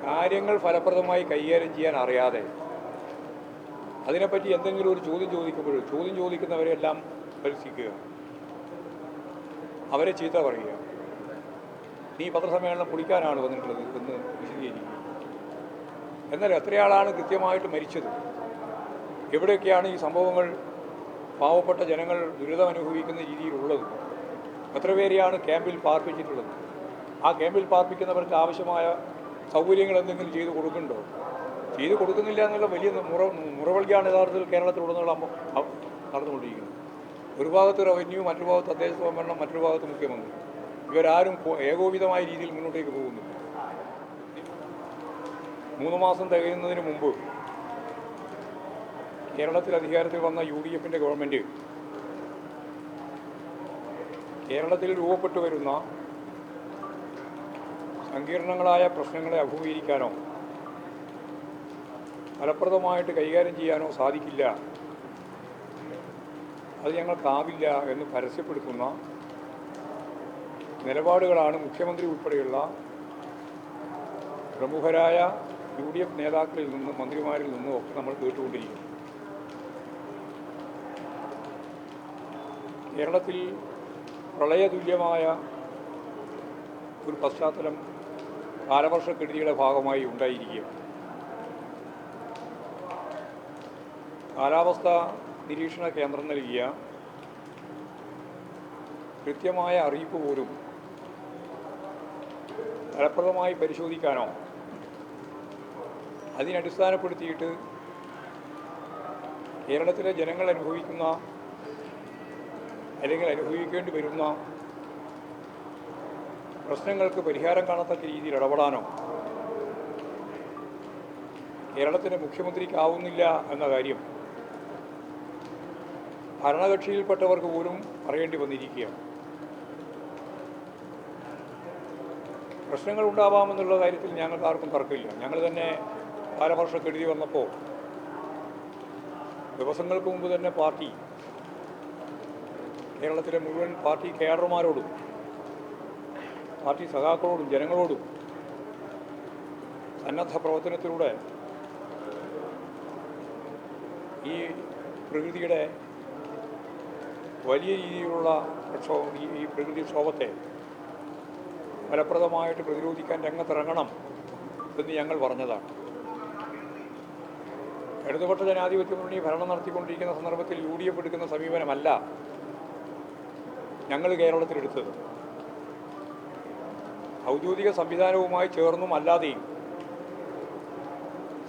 കാര്യങ്ങൾ ഫലപ്രദമായി കൈകാര്യം ചെയ്യാൻ അറിയാതെ അതിനെപ്പറ്റി എന്തെങ്കിലും ഒരു ചോദ്യം ചോദിക്കുന്നവരെല്ലാം പരിഹസിക്കുക, അവരെ ചീത്ത പറയുക, നീ പത്രസമ്മേളനം പൊളിക്കാനാണ് വന്നിട്ടുള്ളത് എന്ന് വിശദീകരിക്കുക. എന്നാൽ എത്രയാളാണ് കൃത്യമായിട്ട് മരിച്ചത്, എവിടെയൊക്കെയാണ് ഈ സംഭവങ്ങൾ പാവപ്പെട്ട ജനങ്ങൾ ദുരിതം അനുഭവിക്കുന്ന രീതിയിലുള്ളത്, എത്ര പേരെയാണ് ക്യാമ്പിൽ പാർപ്പിച്ചിട്ടുള്ളത്, ആ ക്യാമ്പിൽ പാർപ്പിക്കുന്നവർക്ക് ആവശ്യമായ സൗകര്യങ്ങൾ എന്തെങ്കിലും ചെയ്തു കൊടുക്കുന്നുണ്ടോ? ചെയ്തു കൊടുക്കുന്നില്ല എന്നുള്ള വലിയ മുറവിളിയാണ് യഥാർത്ഥത്തിൽ കേരളത്തിലുടനീളം നടന്നുകൊണ്ടിരിക്കുന്നത്. ഒരു ഭാഗത്ത് റവന്യൂ, മറ്റൊരു ഭാഗത്ത് തദ്ദേശ സ്വയംഭരണം, മറ്റൊരു ഭാഗത്ത് മുഖ്യമന്ത്രി. ഇവരാരും ഏകോപിതമായ രീതിയിൽ മുന്നോട്ടേക്ക് പോകുന്നില്ല. 3 മാസം തികയുന്നതിന് മുമ്പ് കേരളത്തിൽ അധികാരത്തിൽ വന്ന UDF-ൻ്റെ ഗവൺമെൻറ് കേരളത്തിൽ രൂപപ്പെട്ടു വരുന്ന സങ്കീർണങ്ങളായ പ്രശ്നങ്ങളെ അഭിമുഖീകരിക്കാനോ ഫലപ്രദമായിട്ട് കൈകാര്യം ചെയ്യാനോ സാധിക്കില്ല, അത് ഞങ്ങൾക്കാവില്ല എന്ന് പരസ്യപ്പെടുത്തുന്ന നിലപാടുകളാണ് മുഖ്യമന്ത്രി ഉൾപ്പെടെയുള്ള പ്രമുഖരായ UDF നേതാക്കളിൽ നിന്നും മന്ത്രിമാരിൽ നിന്നും ഒക്കെ നമ്മൾ കേട്ടുകൊണ്ടിരിക്കുന്നു. കേരളത്തിൽ പ്രളയതുല്യമായ ഒരു പശ്ചാത്തലം കാലവർഷക്കെടുതിയുടെ ഭാഗമായി ഉണ്ടായിരിക്കുക. കാലാവസ്ഥാ നിരീക്ഷണ കേന്ദ്രം നൽകിയ കൃത്യമായ അറിയിപ്പ് പോലും ഫലപ്രദമായി പരിശോധിക്കാനോ അതിനടിസ്ഥാനപ്പെടുത്തിയിട്ട് കേരളത്തിലെ ജനങ്ങൾ അനുഭവിക്കുന്ന അല്ലെങ്കിൽ അനുഭവിക്കേണ്ടി വരുന്ന പ്രശ്നങ്ങൾക്ക് പരിഹാരം കാണത്തക്ക രീതിയിൽ ഇടപെടാനോ കേരളത്തിൻ്റെ മുഖ്യമന്ത്രിക്കാവുന്നില്ല എന്ന കാര്യം ഭരണകക്ഷിയിൽപ്പെട്ടവർക്ക് പോലും അറിയേണ്ടി വന്നിരിക്കുകയാണ്. പ്രശ്നങ്ങൾ ഉണ്ടാവാമെന്നുള്ള കാര്യത്തിൽ ഞങ്ങൾക്ക് ആർക്കും തർക്കമില്ല. ഞങ്ങൾ തന്നെ കാലവർഷക്കെടുതി വന്നപ്പോൾ ദിവസങ്ങൾക്ക് മുമ്പ് തന്നെ പാർട്ടി കേരളത്തിലെ മുഴുവൻ പാർട്ടി കേഡർമാരോടും പാർട്ടി സഖാക്കളോടും ജനങ്ങളോടും സന്നദ്ധ പ്രവർത്തനത്തിലൂടെ ഈ പ്രകൃതിയുടെ വലിയ രീതിയിലുള്ള ഈ പ്രകൃതിക്ഷോഭത്തെ ഫലപ്രദമായിട്ട് പ്രതിരോധിക്കാൻ രംഗത്തിറങ്ങണം എന്ന് ഞങ്ങൾ പറഞ്ഞതാണ്. ഇടതുപക്ഷ ജനാധിപത്യ മുന്നണി ഭരണം നടത്തിക്കൊണ്ടിരിക്കുന്ന സന്ദർഭത്തിൽ UDF എടുക്കുന്ന സമീപനമല്ല ഞങ്ങൾ കേരളത്തിലെടുത്തത്. ഔദ്യോഗിക സംവിധാനവുമായി ചേർന്നും അല്ലാതെയും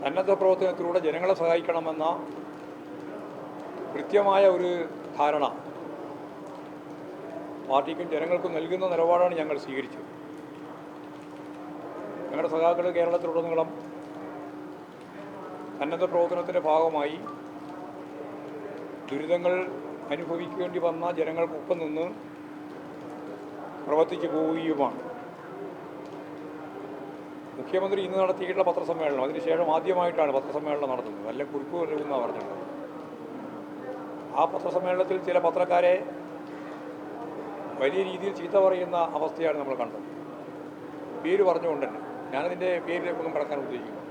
സന്നദ്ധ പ്രവർത്തനത്തിലൂടെ ജനങ്ങളെ സഹായിക്കണമെന്ന കൃത്യമായ ഒരു ധാരണ പാർട്ടിക്കും ജനങ്ങൾക്കും നൽകുന്ന നിലപാടാണ് ഞങ്ങൾ സ്വീകരിച്ചത്. ഞങ്ങളുടെ സഖാക്കൾ കേരളത്തിലുടനീളം സന്നദ്ധ പ്രവർത്തനത്തിൻ്റെ ഭാഗമായി ദുരിതങ്ങൾ അനുഭവിക്കേണ്ടി വന്ന ജനങ്ങൾക്കൊപ്പം നിന്ന് പ്രവർത്തിച്ചു പോവുകയുമാണ്. മുഖ്യമന്ത്രി ഇന്ന് നടത്തിയിട്ടുള്ള പത്രസമ്മേളനം, അതിനുശേഷം ആദ്യമായിട്ടാണ് പത്രസമ്മേളനം നടത്തുന്നത്. നല്ല കുറിപ്പ് നൽകുന്ന പറഞ്ഞിട്ടുള്ളത്. ആ പത്രസമ്മേളനത്തിൽ ചില പത്രക്കാരെ വലിയ രീതിയിൽ ചീത്ത പറയുന്ന അവസ്ഥയാണ് നമ്മൾ കണ്ടത്. പേര് പറഞ്ഞുകൊണ്ട് തന്നെ ഞാനതിൻ്റെ പേരിലേക്കൊന്നും കടക്കാൻ ഉദ്ദേശിക്കുന്നു.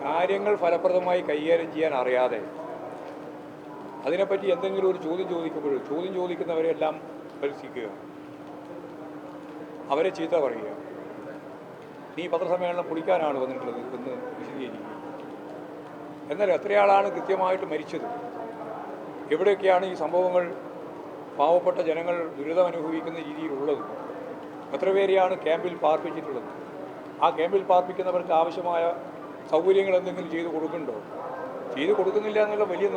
കാര്യങ്ങൾ ഫലപ്രദമായി കൈകാര്യം ചെയ്യാൻ അറിയാതെ അതിനെപ്പറ്റി എന്തെങ്കിലും ഒരു ചോദ്യം ചോദിക്കുന്നവരെല്ലാം പരിഹസിക്കുക, അവരെ ചീത്ത പറയുക, നീ പത്രസമ്മേളനം പൊളിക്കാനാണ് വന്നിട്ടുള്ളത് എന്ന് വിശദീകരിക്കുക. എന്നാൽ എത്രയാളാണ് കൃത്യമായിട്ട് മരിച്ചത്, എവിടെയൊക്കെയാണ് ഈ സംഭവങ്ങൾ പാവപ്പെട്ട ജനങ്ങൾ ദുരിതം അനുഭവിക്കുന്ന രീതിയിലുള്ളത്, എത്ര പേരെയാണ് ക്യാമ്പിൽ പാർപ്പിച്ചിട്ടുള്ളത്, ആ ക്യാമ്പിൽ പാർപ്പിക്കുന്നവർക്ക് ആവശ്യമായ സൗകര്യങ്ങൾ എന്തെങ്കിലും ചെയ്തു കൊടുക്കുന്നുണ്ടോ? ചെയ്തു കൊടുക്കുന്നില്ല എന്നുള്ള വലിയ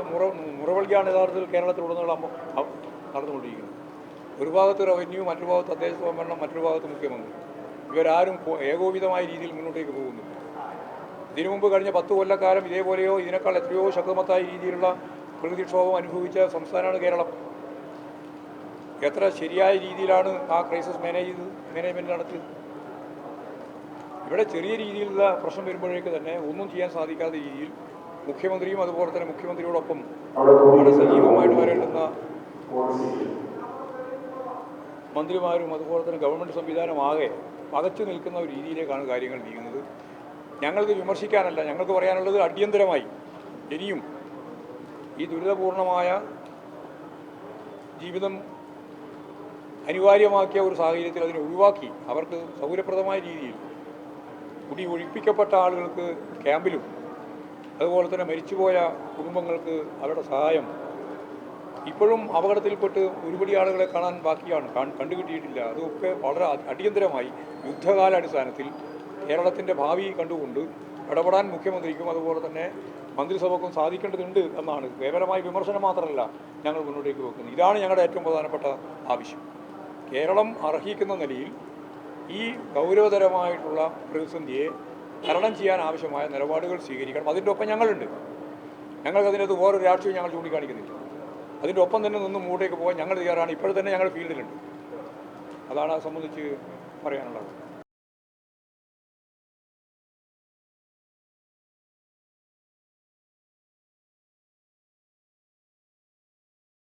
മുറവിളിയാണ് യഥാർത്ഥത്തിൽ കേരളത്തിലുടനീളം നടന്നുകൊണ്ടിരിക്കുന്നത്. ഒരു ഭാഗത്ത് റവന്യൂ, മറ്റൊരു ഭാഗത്ത് തദ്ദേശ സ്വയംഭരണം, മറ്റൊരു ഭാഗത്ത് മുഖ്യമന്ത്രി. ഇവരാരും ഏകോപിതമായ രീതിയിൽ മുന്നോട്ടേക്ക് പോകുന്നില്ല. ഇതിനു മുമ്പ് കഴിഞ്ഞ 10 കൊല്ലക്കാലം ഇതേപോലെയോ ഇതിനേക്കാൾ എത്രയോ ശക്തമത്തായ രീതിയിലുള്ള പ്രകൃതിക്ഷോഭം അനുഭവിച്ച സംസ്ഥാനമാണ് കേരളം. എത്ര ശരിയായ രീതിയിലാണ് ആ ക്രൈസിസ് മാനേജ്മെൻറ്റ് നടത്തിയത്? ഇവിടെ ചെറിയ രീതിയിലുള്ള പ്രശ്നം വരുമ്പോഴേക്ക് തന്നെ ഒന്നും ചെയ്യാൻ സാധിക്കാത്ത രീതിയിൽ മുഖ്യമന്ത്രിയും അതുപോലെ തന്നെ മുഖ്യമന്ത്രിയോടൊപ്പം വളരെ സജീവമായിട്ട് വരേണ്ടുന്ന മന്ത്രിമാരും അതുപോലെ തന്നെ ഗവൺമെൻറ് സംവിധാനമാകെ പകച്ചു നിൽക്കുന്ന ഒരു രീതിയിലേക്കാണ് കാര്യങ്ങൾ നീങ്ങുന്നത്. ഞങ്ങൾക്ക് വിമർശിക്കാനല്ല, ഞങ്ങൾക്ക് പറയാനുള്ളത് അടിയന്തരമായി ഇനിയും ഈ ദുരിതപൂർണമായ ജീവിതം അനിവാര്യമാക്കിയ ഒരു സാഹചര്യത്തിൽ അതിനെ ഒഴിവാക്കി അവർക്ക് സൗകര്യപ്രദമായ രീതിയിൽ കുടി ഒഴിപ്പിക്കപ്പെട്ട ആളുകൾക്ക് ക്യാമ്പിലും അതുപോലെ തന്നെ മരിച്ചുപോയ കുടുംബങ്ങൾക്ക് അവരുടെ സഹായം, ഇപ്പോഴും അപകടത്തിൽപ്പെട്ട് ഒരുപടി ആളുകളെ കാണാൻ ബാക്കിയാണ്, കണ്ടുകിട്ടിയിട്ടില്ല. അതൊക്കെ വളരെ അടിയന്തരമായി യുദ്ധകാലാടിസ്ഥാനത്തിൽ കേരളത്തിൻ്റെ ഭാവി കണ്ടുകൊണ്ട് ഇടപെടാൻ മുഖ്യമന്ത്രിക്കും അതുപോലെ തന്നെ മന്ത്രിസഭക്കും സാധിക്കേണ്ടതുണ്ട് എന്നാണ്. കേവലമായ വിമർശനം മാത്രമല്ല ഞങ്ങൾ മുന്നോട്ടേക്ക് വെക്കുന്നത്. ഇതാണ് ഞങ്ങളുടെ ഏറ്റവും പ്രധാനപ്പെട്ട ആവശ്യം. കേരളം അർഹിക്കുന്ന നിലയിൽ ഈ ഗൗരവതരമായിട്ടുള്ള പ്രതിസന്ധിയെ തരണം ചെയ്യാൻ ആവശ്യമായ നിലപാടുകൾ സ്വീകരിക്കണം. അതിൻ്റെ ഒപ്പം ഞങ്ങളുണ്ട്. ഞങ്ങൾക്കതിനകത്ത് വേറൊരു രാഷ്ട്രീയം ഞങ്ങൾ ചൂണ്ടിക്കാണിക്കുന്നില്ല. അതിൻ്റെ ഒപ്പം തന്നെ നിന്ന് മുമ്പോട്ടേക്ക് പോകാൻ ഞങ്ങൾ തയ്യാറാണ്. ഇപ്പോൾ തന്നെ ഞങ്ങൾ ഫീൽഡിലുണ്ട്. അതാണ് അത് സംബന്ധിച്ച് പറയാനുള്ളത്.